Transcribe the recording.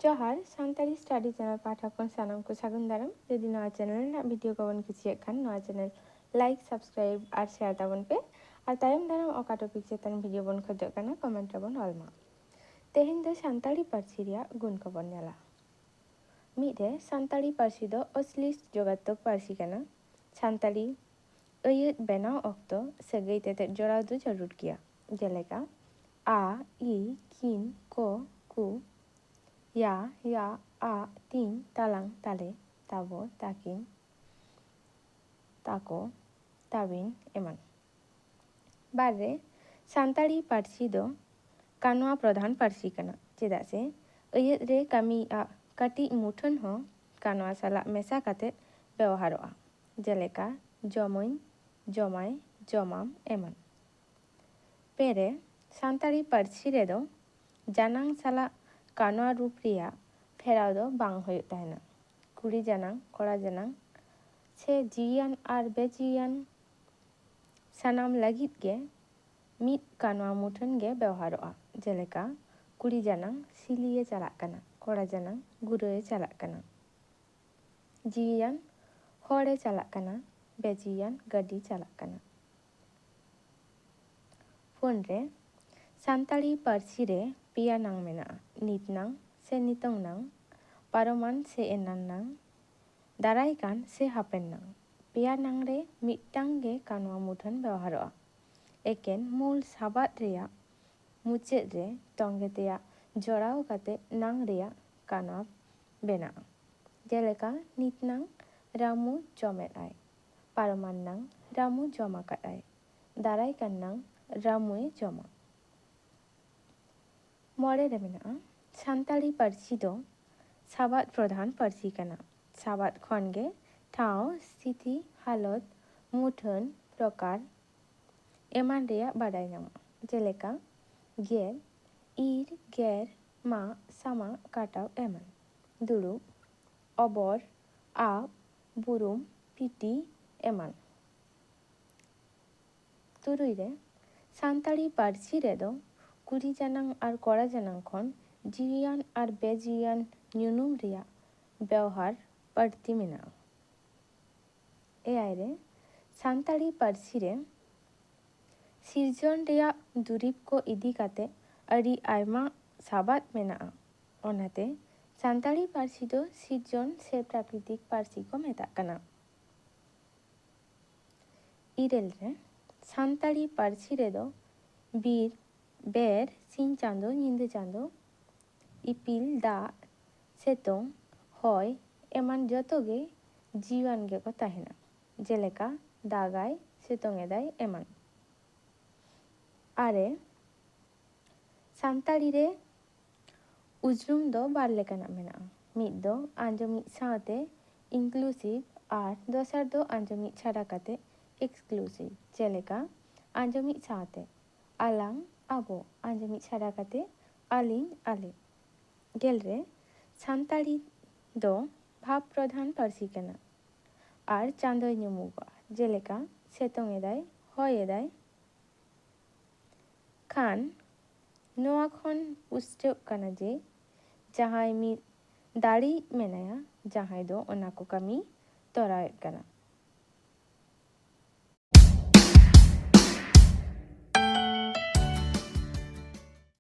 जोहार Santali study channel पाठक को सानाम को सागुन दाराम यदि नवा चैनल ना वीडियो को बन कुसिया खान नवा चैनल लाइक सब्सक्राइब और शेयर ताबन पे और तायम दाराम ओका टॉपिक चेतन वीडियो बन खोजो काना कमेंट रबन ऑलमा तेहेन दो सानताली पार्सी रिया गुण को बन नेला मिदे सानताली पार्सी दो असलिस जोगातक पार्सी काना सानताली अयत बेनाव ऑक्तो सगई तेते जोड़ाव दो जरूर किया जेलेका आ ई किन को कु या आ तीन तालां ताले ताबो ताकिन ताको ताबिन एमान बारे सानताली पार्सी दो कानवा प्रधान पार्सी कना चेदा से अयत रे कमी आ काटी मुठन हो कानवा साला मेसा काते व्यवहारोआ जेलेका जमइन जमाय जमाम एमान पेरे सानताली पार्सी रे दो जानांग साला कानवा रूप रिया फेराव दो बांग होयो ताहेना कुड़ी जानांग कोड़ा जानांग से जियान आर बेजियान सानाम लगित गे मित कानवा मुठन गे व्यवहारोआ जेलेका कुड़ी जानांग सिलिए चालाक कना कोड़ा जानांग गुरोए चालाक कना जियान होड़े चालाक कना बेजियान गड्डी चालाक कना फोन रे सानताली पार्सी रे पिया नांग मेना नित नांग से नितों नांग पारोमान से एनान नांग दाराय कान से हापेन नांग पिया नांग रे मिटांग गे कानवा मुठन व्यवहारोआ एकेन मूल साबात रिया मुचेद रे तोंगे तेया जोड़ाव काते नांग रिया कानवा बेना जेलेका नित नांग रामू जमेद आय पारोमान नांग रामू जमा काट आय दाराय कान नांग रामुए जमा मोड़े रे मेना सानताली पार्सी दो साबात प्रधान पार्सी कना साबात खन गे ठाव स्थिति हालत मुठन प्रकार एमान रिया बाडाय नामा जेलेका गेर ईर गेर मा सामा काटाव एमान दुड़ुब अबर आप बुरुम पिटी एमान तुरुई रे सानताली पार्सी रे दो कुड़ी जानांग और कोड़ा जानांग खन जियान और बेजियान न्यूनुम रिया व्यवहार पड़ती मेना एआई रे सानताली पार्सी रे सिरजन रिया दुरीब को इदी काते अड़ी आयमा साबात मेना ओनाते सानताली पार्सी दो सिरजन से प्राकृतिक पार्सी को मेता कना इरेल रे सानताली पार्सी रे दो बीर बेर सिंह चांदो निंदे चांदो इपिल दा सेतों हय एमान जतो गे जीवन गे को ताहेना जेलेका दागाय सेतों एदाय एमान आरे सानताली रे उजरुम दो बार लेकाना मेना मिद दो आंजोमी साथे इंक्लूसिव आर दोसर दो आंजोमी छाड़ा काते एक्सक्लूसिव जेलेका आंजोमी साथे आलांग आबो आंजोमी छाड़ा काते आलिन आले गेल रे सानताली दो भाव प्रधान पार्सी कना और चांदोय ᱧᱩᱢᱩᱜᱚᱜᱼᱟ जेलेका सेतों एदाय हय एदाय खान नोआ खन पुष्टो कना जे जहाय मी दाड़ी मेनाया जहाय दो ओना को कमी तोराएत कना